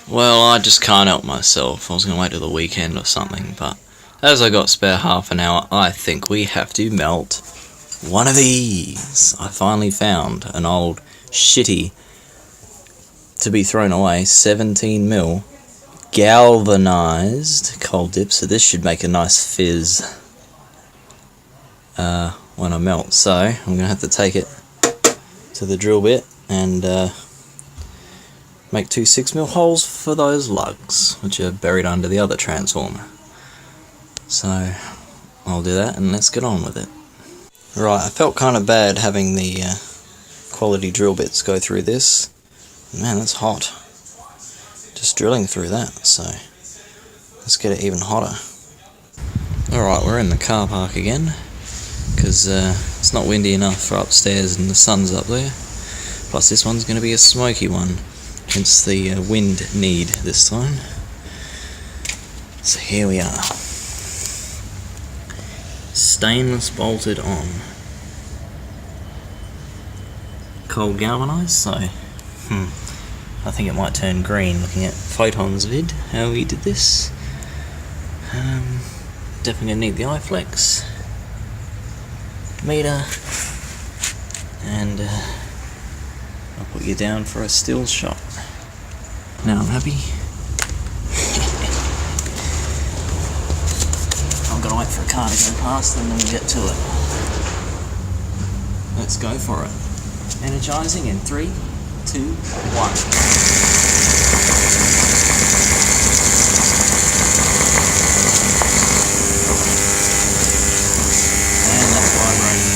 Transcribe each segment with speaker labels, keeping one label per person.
Speaker 1: Well, I just can't help myself. I was going to wait till the weekend or something, but as I got spare half an hour, I think we have to melt one of these. I finally found an old shitty to be thrown away 17mm galvanized coal dip, so this should make a nice fizz when I melt. So I'm going to have to take it to the drill bit and make two 6mm holes for those lugs, which are buried under the other transformer. So I'll do that and let's get on with it. Right, I felt kind of bad having the quality drill bits go through this. Man, that's hot. Just drilling through that, so let's get it even hotter. Alright, we're in the car park again, because it's not windy enough for upstairs and the sun's up there. Plus this one's going to be a smoky one, hence the wind need this time. So here we are. Stainless bolted on. Cold galvanized, so I think it might turn green looking at Photon's vid, how he did this. Definitely going to need the iFlex meter, and I'll put you down for a still shot. Now I'm happy. I'm going to wait for a car to go past and then we'll get to it. Let's go for it. Energizing in 3, 2, 1. And that's vibrating.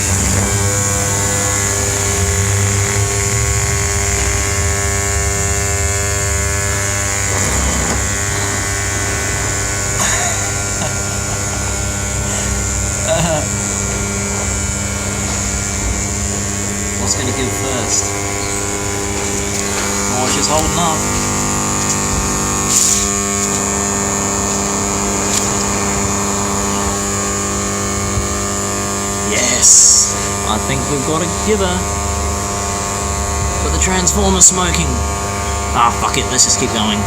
Speaker 1: What's going to give first? Oh, she's holding up. Yes! I think we've got a giver. But the transformer's smoking. Ah, fuck it, let's just keep going.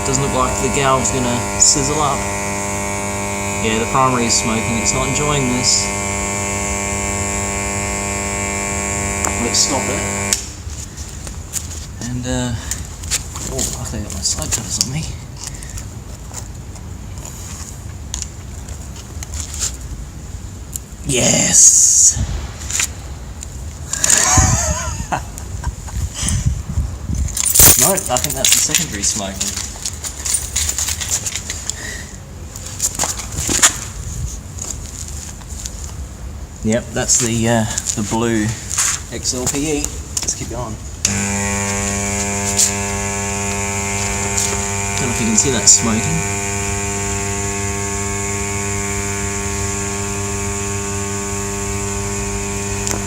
Speaker 1: Doesn't look like the galv's gonna sizzle up. Yeah, the primary is smoking, it's not enjoying this. Let's stop it. And, oh, luckily I got my side cutters on me. Yes! No, I think that's the secondary smoking. Yep, that's the blue XLPE. Let's keep going. Don't know if you can see that smoking.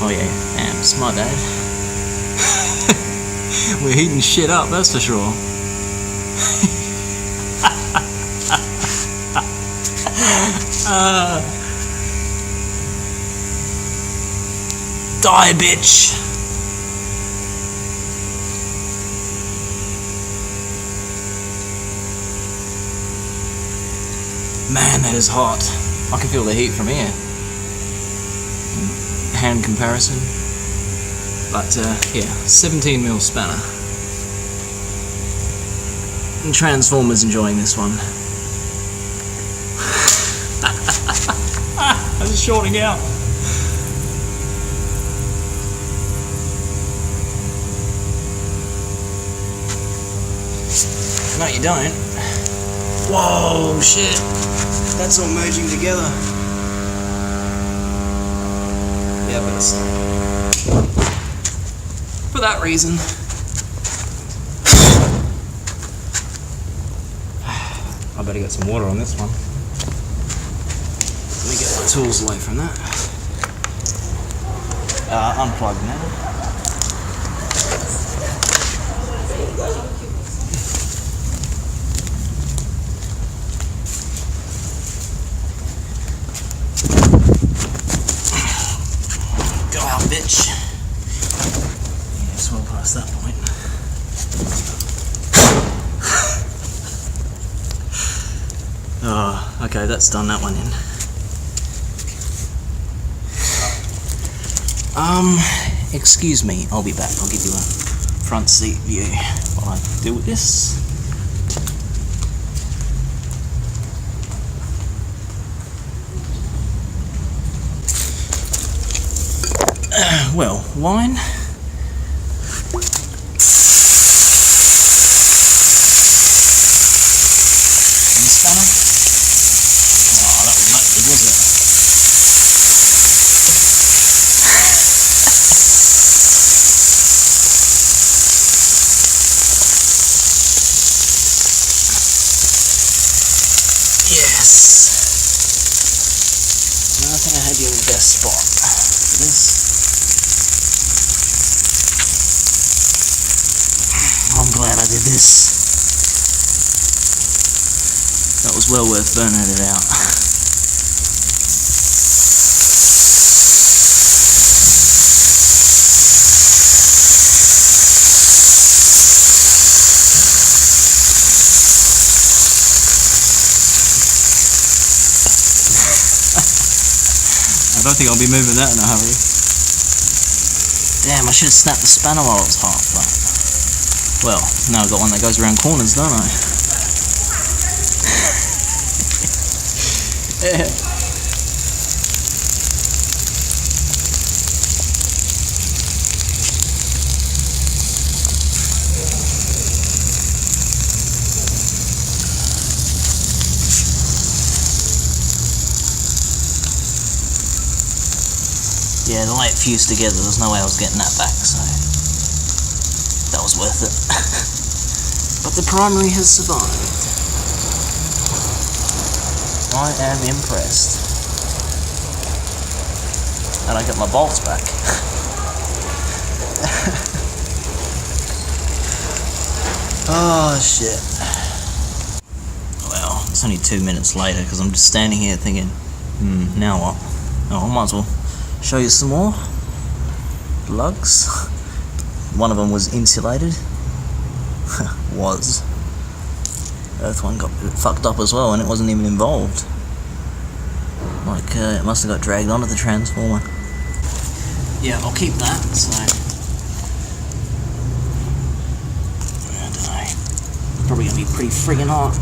Speaker 1: Oh yeah, amps, my bad. We're heating shit up, that's for sure. Die, bitch! Man, that is hot. I can feel the heat from here. Hand comparison. But, yeah, 17mm spanner. And Transformer's enjoying this one. I'm just shorting out. No, you don't. Whoa, shit. That's all merging together. Yeah, I better stop. For that reason. I better get some water on this one. Let me get my tools away from that. Unplug now. Go out, bitch. Okay, that's done that one in. Excuse me, I'll be back. I'll give you a front seat view while I deal with this. Well, wine. Spanner. Oh, that was not good, was it? Yes. I think I had you in the best spot for this. I'm glad I did this. That was well worth burning it out. I don't think I'll be moving that in a hurry. Damn, I should have snapped the spanner while it was hot, but... Well, now I've got one that goes around corners, don't I? Yeah. Yeah, the way it fused together, there's no way I was getting that back, so that was worth it. But the primary has survived. I am impressed. And I get my bolts back. Oh shit. Well, it's only 2 minutes later because I'm just standing here thinking, now what? Oh, I might as well show you some more lugs. One of them was insulated. Was. Earth one got fucked up as well, and it wasn't even involved. Like, it must have got dragged onto the transformer. Yeah, I'll keep that, so... I don't know. Probably gonna be pretty friggin' hot.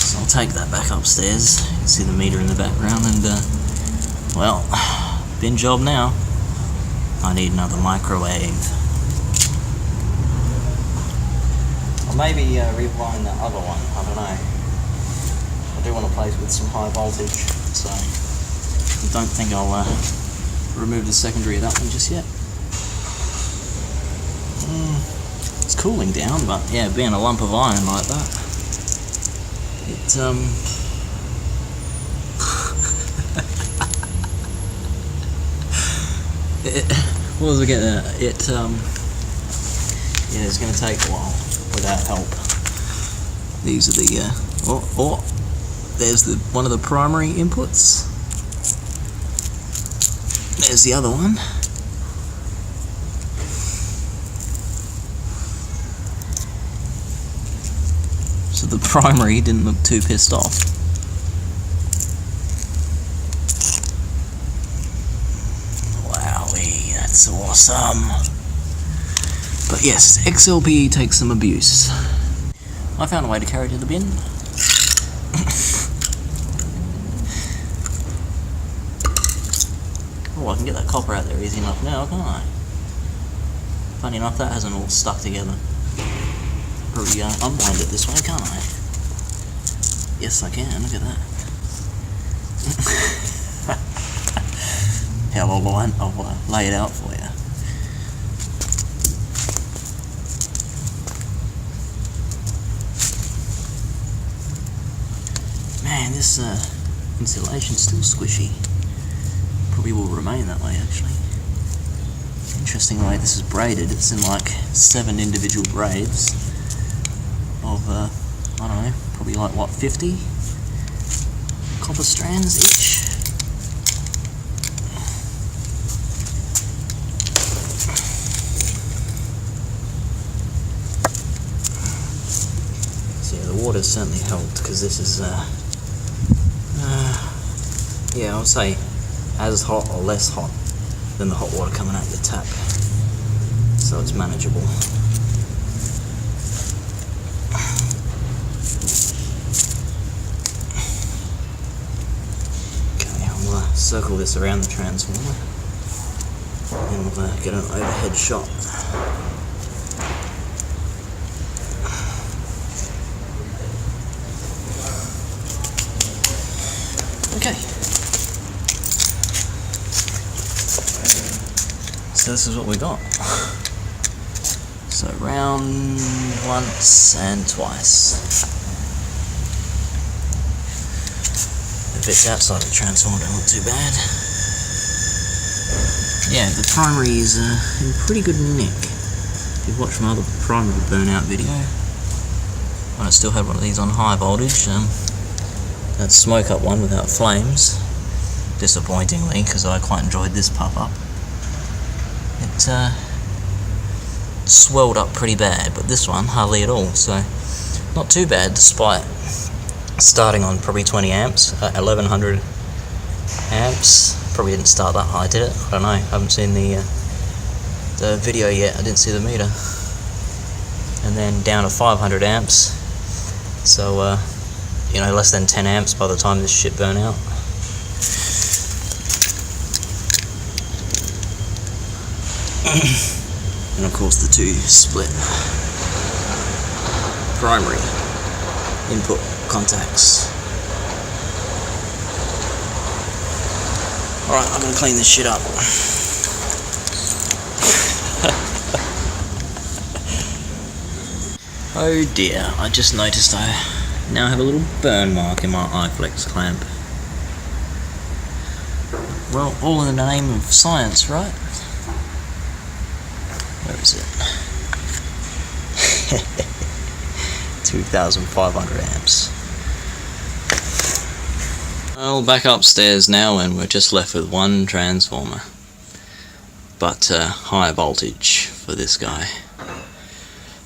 Speaker 1: So I'll take that back upstairs. You can see the meter in the background, and, well, bin job now. I need another microwave. Or maybe rewind that other one, I don't know. I do want to play with some high voltage, so I don't think I'll remove the secondary of that one just yet. It's cooling down, but yeah, being a lump of iron like that, it what was I getting at? Yeah, it's going to take a while without help. These are the there's the one of the primary inputs. There's the other one. So the primary didn't look too pissed off. Wowee, that's awesome. But yes, XLPE takes some abuse. I found a way to carry it to the bin. Oh, I can get that copper out there easy enough now, can't I? Funny enough, that hasn't all stuck together. Probably unwind it this way, can't I? Yes, I can. Look at that. Hell, I'll lay it out for you. Man, this insulation's still squishy. Probably will remain that way, actually. Interesting the way this is braided. It's in like 7 individual braids of, I don't know, probably like, what, 50 copper strands each? has certainly helped, because this is, yeah, I would say as hot or less hot than the hot water coming out your tap, so it's manageable. Okay, I'll circle this around the transformer and we'll get an overhead shot. Okay, so this is what we got. So round once and twice. The bits outside the transformer don't look too bad. Yeah, the primary is in pretty good nick. If you've watched my other primary burnout video, when I still had one of these on high voltage, that smoke up one without flames, disappointingly, because I quite enjoyed this pop up. It swelled up pretty bad, but this one hardly at all, so not too bad despite starting on probably 20 amps, 1100 amps. Probably didn't start that high, did it? I don't know, I haven't seen the video yet, I didn't see the meter. And then down to 500 amps, so you know, less than 10 amps by the time this shit burn out. And of course the two split primary input contacts. Alright, I'm gonna clean this shit up. Oh dear, I just noticed I now have a little burn mark in my iFlex clamp. Well, all in the name of science, right? Where is it? 2,500 amps. Well, back upstairs now, and we're just left with one transformer. But high voltage for this guy.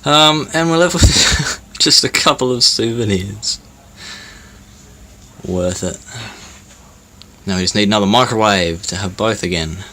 Speaker 1: And we're left with just a couple of souvenirs. Worth it. Now we just need another microwave to have both again.